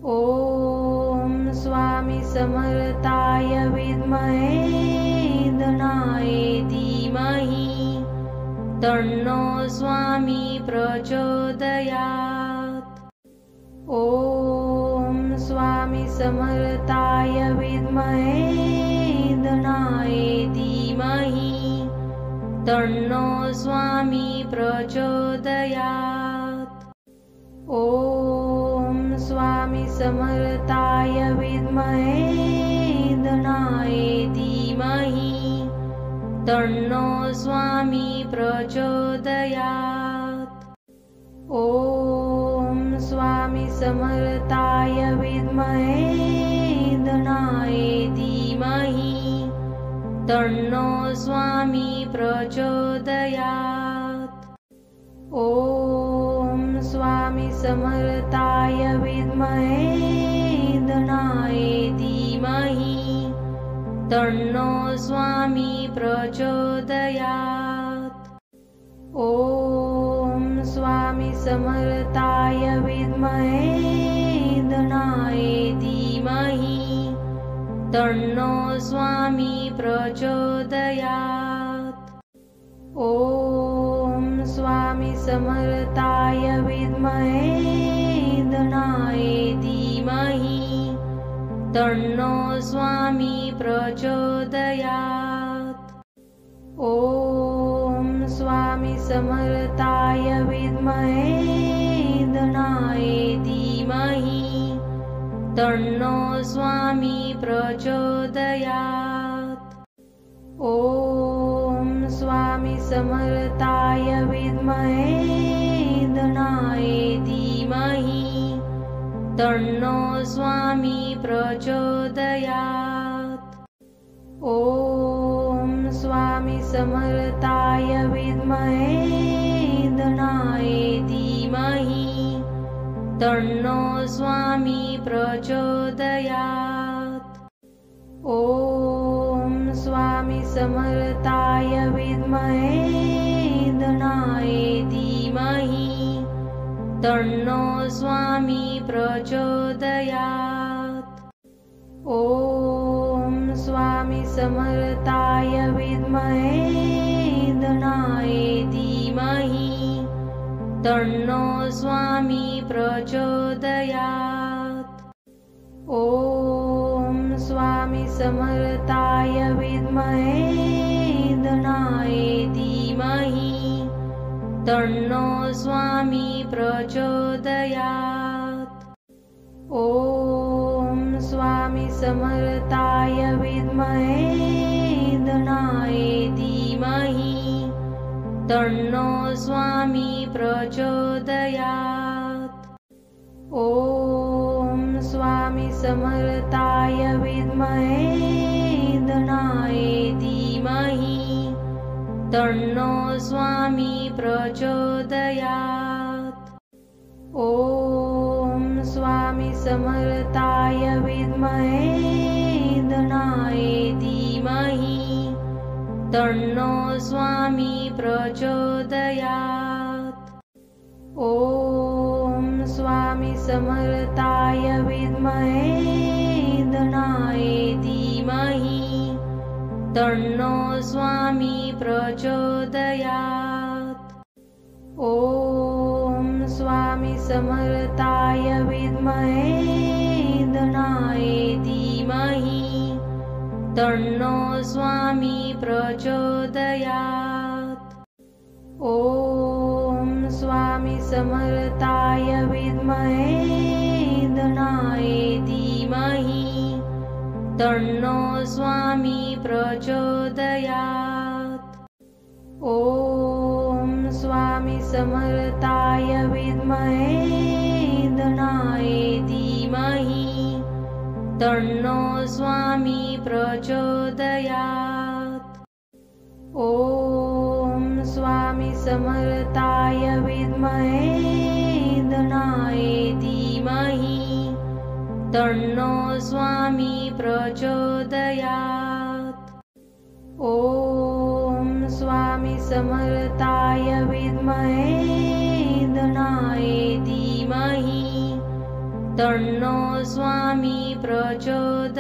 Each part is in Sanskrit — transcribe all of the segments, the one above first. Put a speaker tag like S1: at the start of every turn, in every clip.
S1: ॐ स्वामी समर्थाय विद्महे गणाय धीमहि तन्नो स्वामी प्रचोदयात्। ॐ स्वामी समर्थाय विद्महे गणाय धीमहि तन्नो स्वामी प्रचोदयात्। ॐ स्वामी समर्थाय विद्महे गणाय धीमहि तन्नो स्वामी प्रचोदयात्। ॐ स्वामी समर्थाय विद्महे गणाय धीमहि तन्नो स्वामी प्रचोदयात्। ॐ स्वामी समर्थाय विद्महे गणाय धीमहि तन्नो स्वामी प्रचोदयात्। ॐ स्वामी समर्थाय विद्महे गणाय धीमहि तन्नो स्वामी प्रचोदयात्। ॐ स्वामी समर्थाय विद्महे गणाय धीमहि तन्नो स्वामी प्रचोदयात्। ॐ स्वामी समर्थाय विद्महे गणाय धीमहि तन्नो स्वामी प्रचोदयात्। ॐ स्वामी समर्थाय विद्महे गणाय धीमहि तन्नो स्वामी प्रचोदयात्। ॐ स्वामी समर्थाय विद्महे गणाय धीमहि तन्नो स्वामी प्रचोदयात्। ॐ स्वामी समर्थाय विद्महे गणाय धीमहि तन्नो स्वामी प्रचोदयात्। ॐ स्वामी समर्थाय विद्महे गणाय धीमहि तन्नो स्वामी प्रचोदयात्। ॐ स्वामी समर्थाय विद्महे गणाय धीमहि तन्नो स्वामी प्रचोदयात्। ॐ स्वामी समर्थाय विद्महे गणाय धीमहि तन्नो स्वामी प्रचोदयात्। ॐ स्वामी समर्थाय विद्महे गणाय धीमहि तन्नो स्वामी प्रचोदयात्। ॐ स्वामी समर्थाय विद्महे गणाय धीमहि तन्नो स्वामी प्रचोदयात्। ॐ स्वामी समर्थाय विद्महे गणाय धीमहि तन्नो स्वामी प्रचोदयात्। ॐ स्वामी समर्थाय विद्महे गणाय धीमहि तन्नो स्वामी प्रचोदयात्। ॐ स्वामी समर्थाय विद्महे गणाय धीमहि तन्नो स्वामी प्रचोदयात्। ॐ स्वामी समर्थाय विद्महे गणाय धीमहि तन्नो स्वामी प्रचोदयात्। ॐ स्वामी समर्थाय विद्महे गणाय धीमहि तन्नो स्वामी प्रचोदयात्। ॐ स्वामी समर्थाय विद्महे गणाय धीमहि तन्नो स्वामी प्रचोदयात्।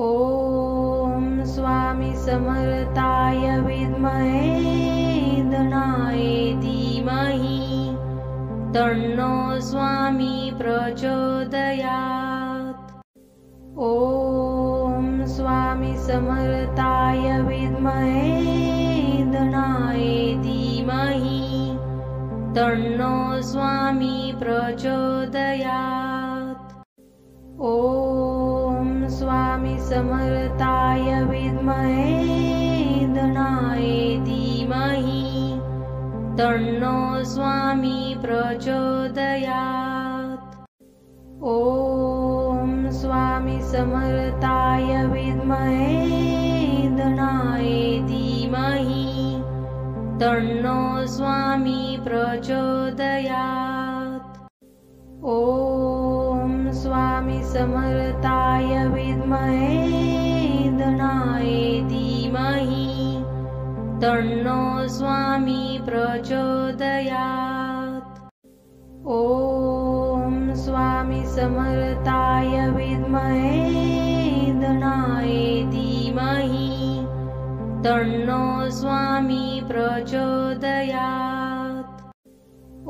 S1: ॐ स्वामी समर्थाय विद्महे गणाय धीमहि तन्नो स्वामी प्रचोदयात्। ॐ स्वामी समर्थाय विद्महे गणाय धीमहि तन्नो स्वामी प्रचोदयात्। ॐ स्वामी समर्थाय विद्महे गणाय धीमहि तन्नो स्वामी प्रचोदयात्। ॐ स्वामी समर्थाय विद्महे गणाय धीमहि तन्नो स्वामी प्रचोदयात्। ॐ स्वामी समर्थाय विद्महे गणाय धीमहि तन्नो स्वामी प्रचोदयात्। ॐ स्वामी समर्थाय विद्महे गणाय धीमहि तन्नो स्वामी प्रचोदयात्।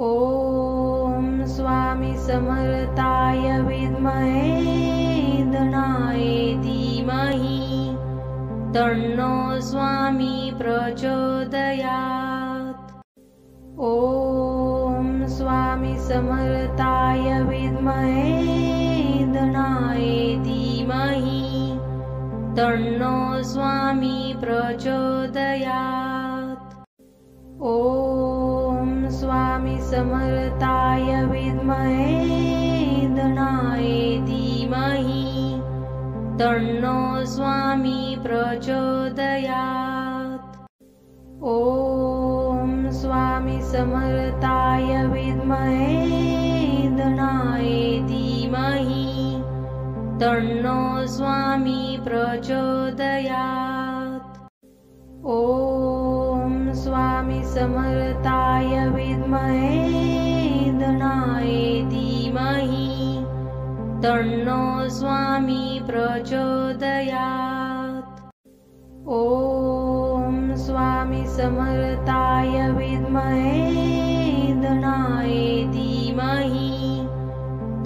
S1: ॐ स्वामी समर्थाय विद्महे गणाय धीमहि तन्नो स्वामी प्रचोदयात्। ॐ स्वामी समर्थाय विद्महे गणाय धीमहि तन्नो स्वामी प्रचोदयात्। ॐ स्वामी समर्थाय विद्महे गणाय धीमहि तन्नो स्वामी प्रचोदयात्। ॐ स्वामी समर्थाय विद्महे गणाय धीमहि तन्नो स्वामी प्रचोदयात्। ॐ स्वामी समर्थाय विद्महे गणाय धीमहि तन्नो स्वामी प्रचोदयात्। ॐ स्वामी समर्थाय विद्महे गणाय धीमहि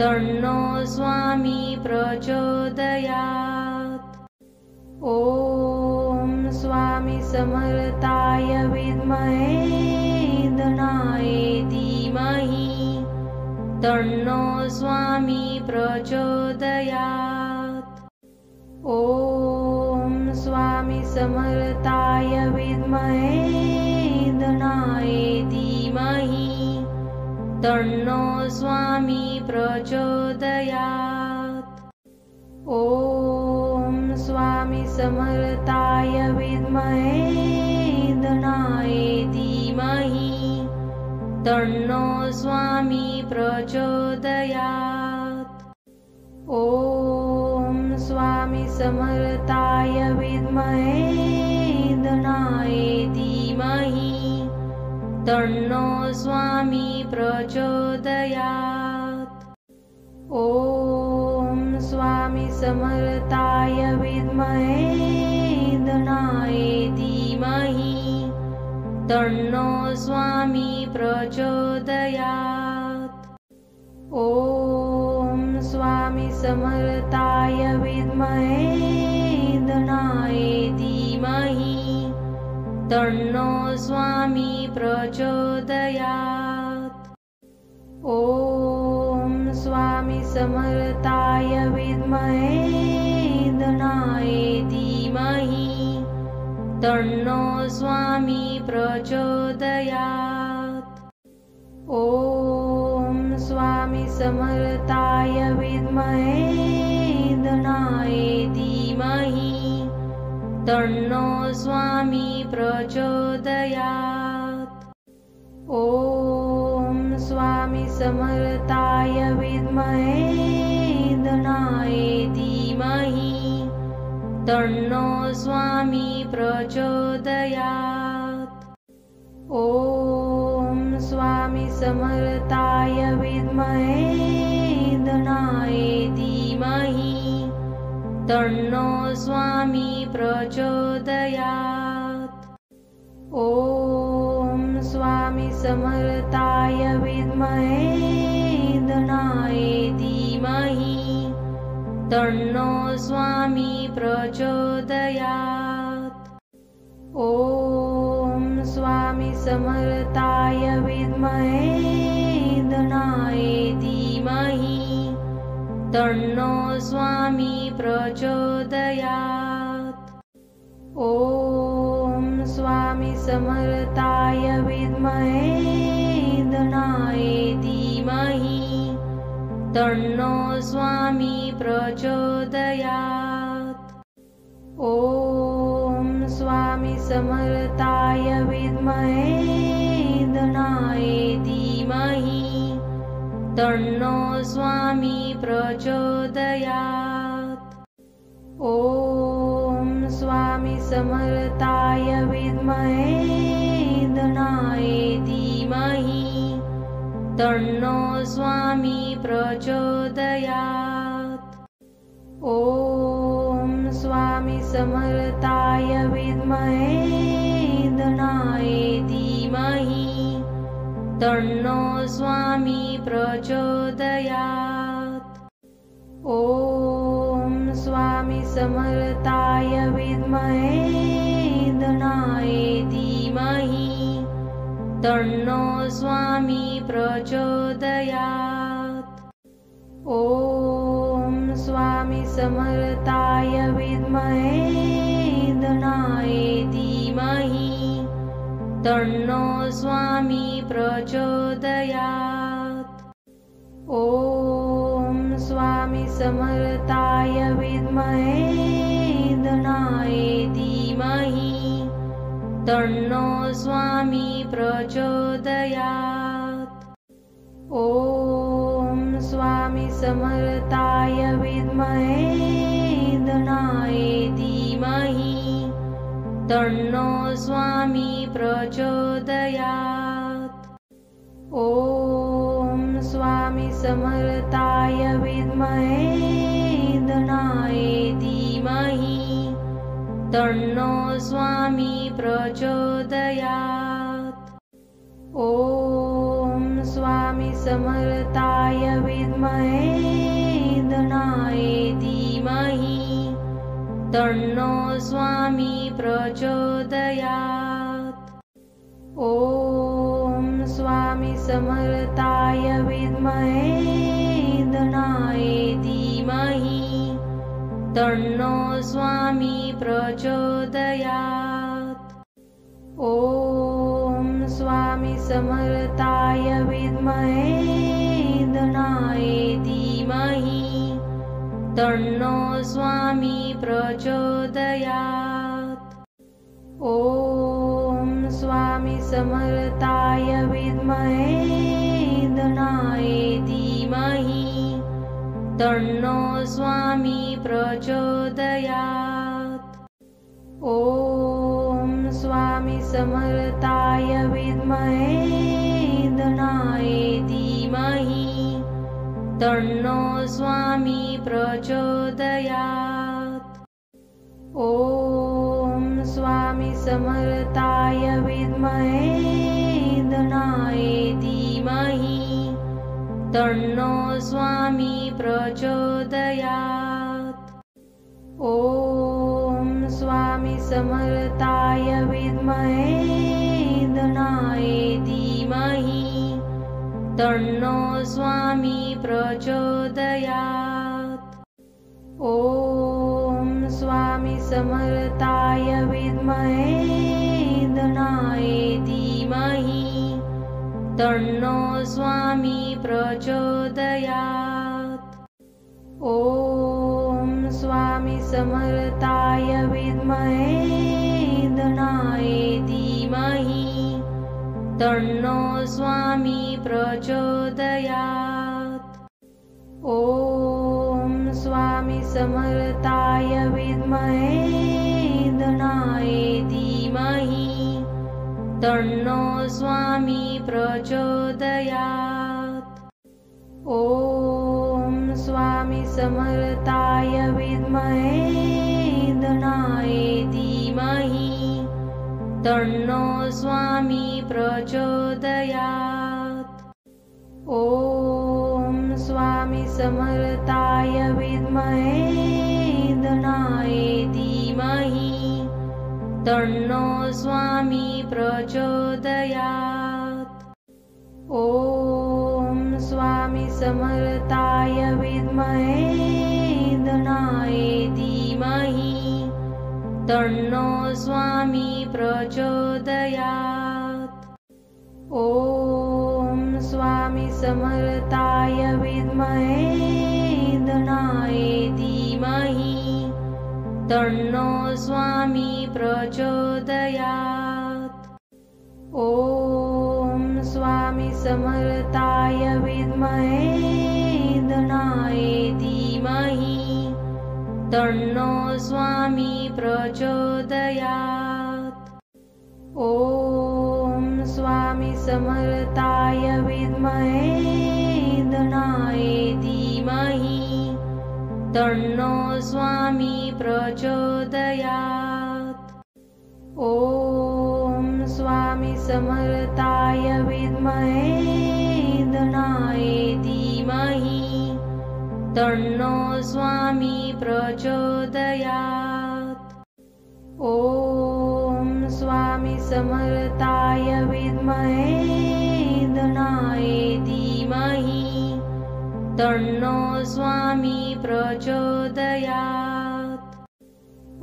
S1: तन्नो स्वामी प्रचोदयात्। ॐ स्वामी समर्थाय विद्महे गणाय धीमहि तन्नो स्वामी प्रचोदयात्। ॐ स्वामी समर्थाय विद्महे गणाय धीमहि तन्नो स्वामी प्रचोदयात्। ॐ स्वामी समर्थाय विद्महे गणाय धीमहि तन्नो स्वामी प्रचोदयात्। ॐ स्वामी समर्थाय विद्महे गणाय धीमहि तन्नो स्वामी प्रचोदयात्। ॐ स्वामी समर्थाय विद्महे गणाय धीमहि तन्नो स्वामी प्रचोदयात्। ॐ स्वामी समर्थाय विद्महे गणाय धीमहि तन्नो स्वामी प्रचोदयात्। ॐ स्वामी समर्थाय विद्महे गणाय धीमहि तन्नो स्वामी प्रचोदयात्। ॐ स्वामी समर्थाय विद्महे गणाय धीमहि तन्नो स्वामी प्रचोदयात्। ॐ स्वामी समर्थाय विद्महे गणाय धीमहि तन्नो स्वामी प्रचोदयात्। ॐ स्वामी समर्थाय विद्महे तन्नो स्वामी प्रचोदयात्। ॐ स्वामी समर्थाय विद्महे गणाय धीमहि तन्नो स्वामी प्रचोदयात्। ॐ स्वामी समर्थाय विद्महे गणाय धीमहि तन्नो स्वामी प्रचोदयात्। ॐ स्वामी समर्थाय विद्महे गणाय धीमहि तन्नो स्वामी प्रचोदयात्। ॐ स्वामी समर्थाय विद्महे गणाय धीमहि तन्नो स्वामी प्रचोदयात्। ॐ स्वामी समर्थाय विद्महे गणाय धीमहि तन्नो स्वामी प्रचोदयात्। ॐ स्वामी समर्थाय विद्महे गणाय धीमहि तन्नो स्वामी प्रचोदयात्। ॐ स्वामी समर्थाय विद्महे गणाय धीमहि तन्नो स्वामी प्रचोदयात्। ॐ स्वामी समर्थाय विद्महे गणाय धीमहि तन्नो स्वामी प्रचोदयात्। ॐ स्वामी समर्थाय विद्महे गणाय धीमहि तन्नो स्वामी प्रचोदयात्। ॐ स्वामी समर्थाय विद्महे गणाय धीमहि तन्नो स्वामी प्रचोदयात्। ॐ स्वामी समर्थाय विद्महे गणाय धीमहि तन्नो स्वामी प्रचोदयात्। ॐ स्वामी समर्थाय विद्महे गणाय धीमहि तन्नो स्वामी प्रचोदयात्। ॐ स्वामी समर्थाय विद्महे गणाय धीमहि तन्नो स्वामी प्रचोदयात्। ॐ स्वामी समर्थाय विद्महे गणाय धीमहि तन्नो स्वामी प्रचोदयात्। ॐ स्वामी समर्थाय विद्महे गणाय धीमहि तन्नो स्वामी प्रचोदयात्। ॐ स्वामी समर्थाय विद्महे गणाय धीमहि तन्नो स्वामी प्रचोदयात्। ॐ स्वामी समर्थाय विद्महे गणाय धीमहि तन्नो स्वामी प्रचोदयात्। ॐ स्वामी समर्थाय विद्महे गणाय धीमहि तन्नो स्वामी प्रचोदयात्। ॐ स्वामी समर्थाय विद्महे गणाय धीमहि तन्नो स्वामी प्रचोदयात्। ॐ स्वामी समर्थाय विद्महे गणाय धीमहि तन्नो स्वामी प्रचोदयात्। ॐ स्वामी समर्थाय विद्महे गणाय धीमहि तन्नो स्वामी प्रचोदयात्। ॐ स्वामी समर्थाय विद्महे गणाय धीमहि तन्नो स्वामी प्रचोदयात्। ॐ स्वामी समर्थाय विद्महे गणाय धीमहि तन्नो स्वामी प्रचोदयात्। ॐ स्वामी समर्थाय विद्महे गणाय धीमहि तन्नो स्वामी प्रचोदयात्। ॐ स्वामी समर्थाय विद्महे गणाय धीमहि तन्नो स्वामी प्रचोदयात्। ॐ स्वामी समर्थाय विद्महे गणाय धीमहि तन्नो स्वामी प्रचोदयात्। ॐ स्वामी समर्थाय विद्महे गणाय धीमहि तन्नो स्वामी प्रचोदयात्। ॐ स्वामी समर्थाय विद्महे गणाय धीमहि तन्नो स्वामी प्रचोदयात्। ॐ स्वामी समर्थाय विद्महे गणाय धीमहि तन्नो स्वामी प्रचोदयात्।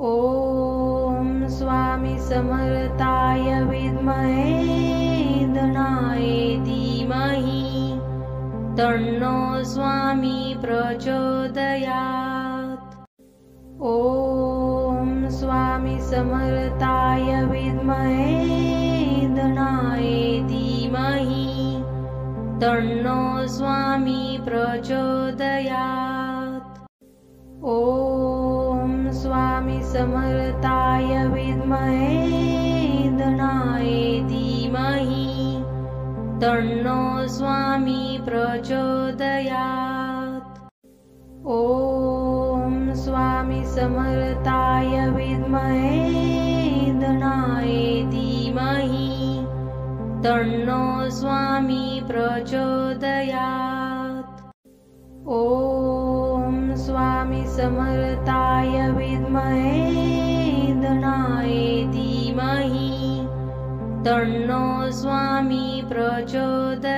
S1: ॐ स्वामी समर्थाय विद्महे गणाय धीमहि तन्नो स्वामी प्रचोदयात्। ॐ स्वामी समर्थाय विद्महे गणाय धीमहि तन्नो स्वामी प्रचोदयात्। ॐ स्वामी समर्थाय विद्महे गणाय धीमहि तन्नो स्वामी प्रचोदयात्। ॐ स्वामी समर्थाय विद्महे गणाय धीमहि तन्नो स्वामी प्रचोदयात्। ॐ स्वामी समर्थाय विद्महे गणाय धीमहि तन्नो स्वामी प्रचोदयात्।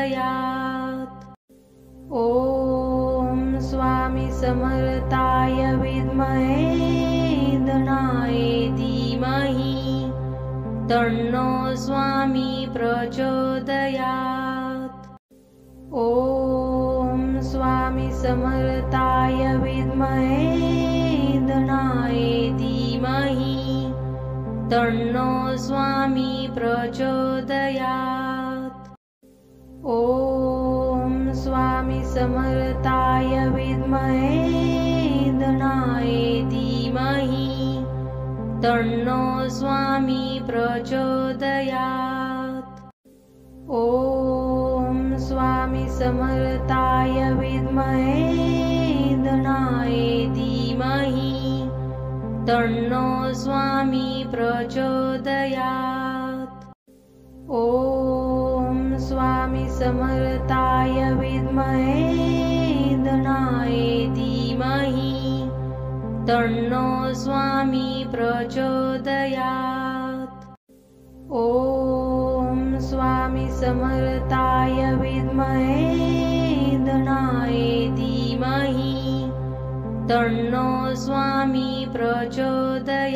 S1: ॐ स्वामी समर्थाय विद्महे गणाय धीमहि तन्नो स्वामी प्रचोदयात्। ॐ स्वामी समर्थाय विद्महे गणाय धीमहि तन्नो स्वामी प्रचोदयात्। ॐ स्वामी समर्थाय विद्महे गणाय धीमहि तन्नो स्वामी प्रचोदयात्। ॐ स्वामी समर्थाय विद्महे गणाय धीमहि तन्नो स्वामी प्रचोदयात्। ॐ स्वामी समर्थाय विद्महे गणाय धीमहि तन्नो स्वामी प्रचोदयात्। ॐ स्वामी समर्थाय विद्महे गणाय धीमहि तन्नो स्वामी प्रचोदयात्।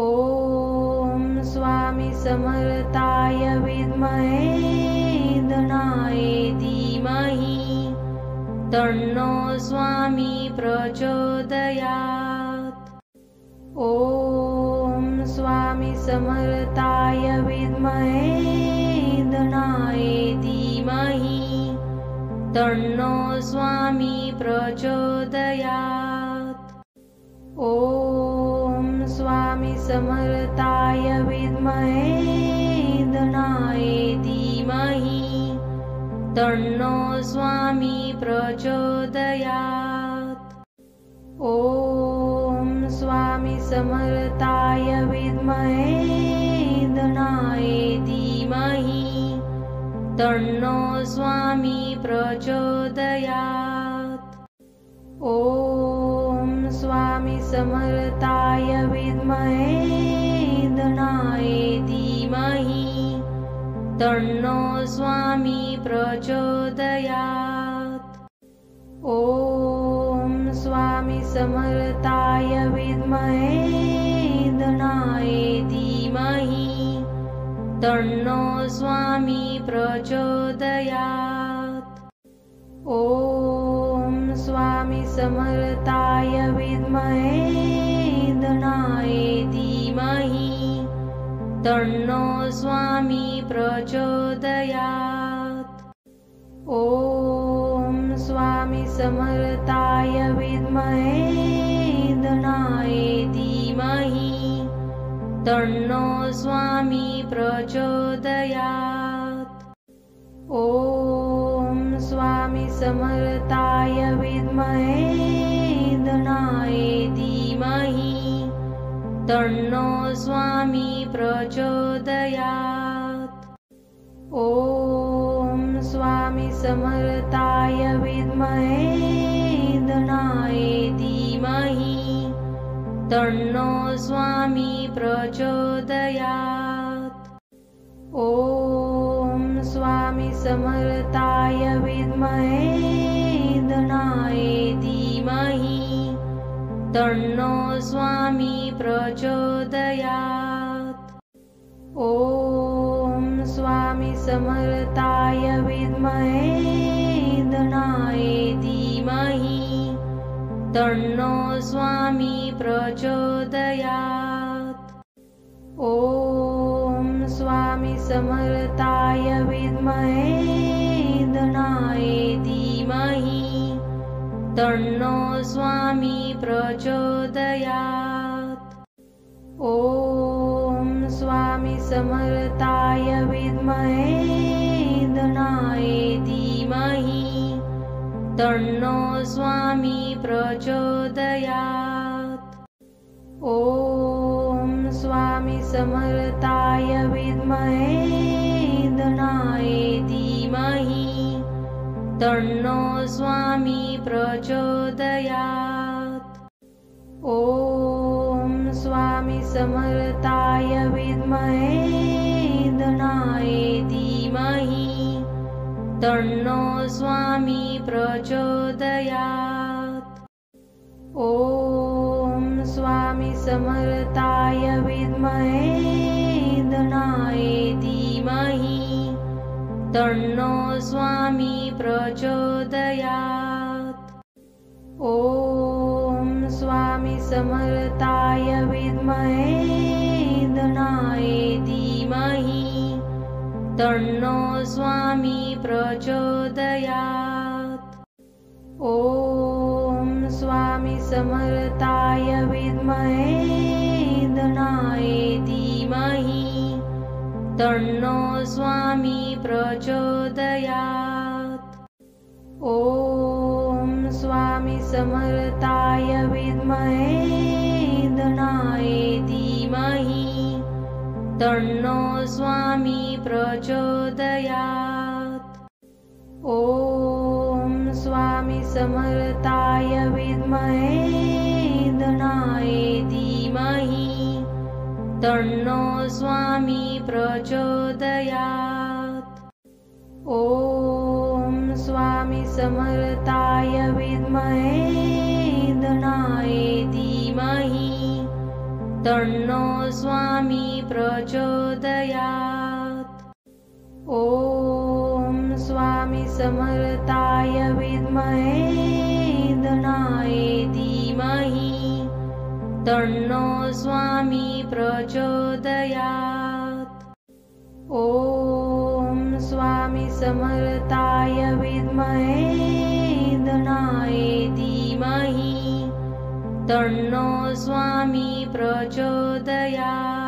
S1: ॐ स्वामी समर्थाय विद्महे गणाय धीमहि तन्नो स्वामी प्रचोदयात्। ॐ स्वामी समर्थाय विद्महे गणाय धीमहि तन्नो स्वामी प्रचोदयात्। ॐ स्वामी समर्थाय विद्महे गणाय धीमहि तन्नो स्वामी प्रचोदयात्। ॐ स्वामी समर्थाय विद्महे गणाय धीमहि तन्नो स्वामी प्रचोदयात्। ॐ स्वामी समर्थाय विद्महे गणाय धीमहि तन्नो स्वामी प्रचोदयात्। ॐ स्वामी समर्थाय विद्महे गणाय धीमहि तन्नो स्वामी प्रचोदयात्। ॐ स्वामी समर्थाय विद्महे गणाय धीमहि तन्नो स्वामी प्रचोदयात्। ॐ स्वामी समर्थाय विद्महे गणाय धीमहि तन्नो स्वामी प्रचोदयात्। ॐ स्वामी समर्थाय विद्महे गणाय धीमहि तन्नो स्वामी प्रचोदयात्। ॐ स्वामी समर्थाय विद्महे गणाय धीमहि तन्नो स्वामी प्रचोदयात्। ॐ स्वामी समर्थाय विद्महे गणाय धीमहि तन्नो स्वामी प्रचोदयात्। ॐ स्वामी समर्थाय विद्महे गणाय धीमहि तन्नो स्वामी प्रचोदयात्। ॐ स्वामी समर्थाय विद्महे गणाय धीमहि तन्नो स्वामी प्रचोदयात्। ॐ स्वामी समर्थाय विद्महे गणाय धीमहि तन्नो स्वामी प्रचोदयात्। ॐ स्वामी समर्थाय विद्महे गणाय धीमहि तन्नो स्वामी प्रचोदयात्। ॐ स्वामी समर्थाय विद्महे गणाय धीमहि तन्नो स्वामी प्रचोदयात्। ॐ स्वामी समर्थाय विद्महे गणाय धीमहि तन्नो स्वामी प्रचोदयात्। ॐ स्वामी समर्थाय विद्महे गणाय धीमहि तन्नो स्वामी प्रचोदयात्। ॐ स्वामी समर्थाय विद्महे गणाय धीमहि तन्नो स्वामी प्रचोदयात्। ॐ स्वामी समर्थाय विद्महे गणाय धीमहि तन्नो स्वामी प्रचोदयात्। ॐ स्वामी समर्थाय विद्महे गणाय धीमहि तन्नो स्वामी प्रचोदयात्। ॐ स्वामी समर्थाय विद्महे गणाय धीमहि तन्नो स्वामी प्रचोदयात्। ॐ स्वामी समर्थाय विद्महे गणाय धीमहि तन्नो स्वामी प्रचोदयात्। ॐ स्वामी समर्थाय विद्महे गणाय धीमहि तन्नो स्वामी प्रचोदयात्।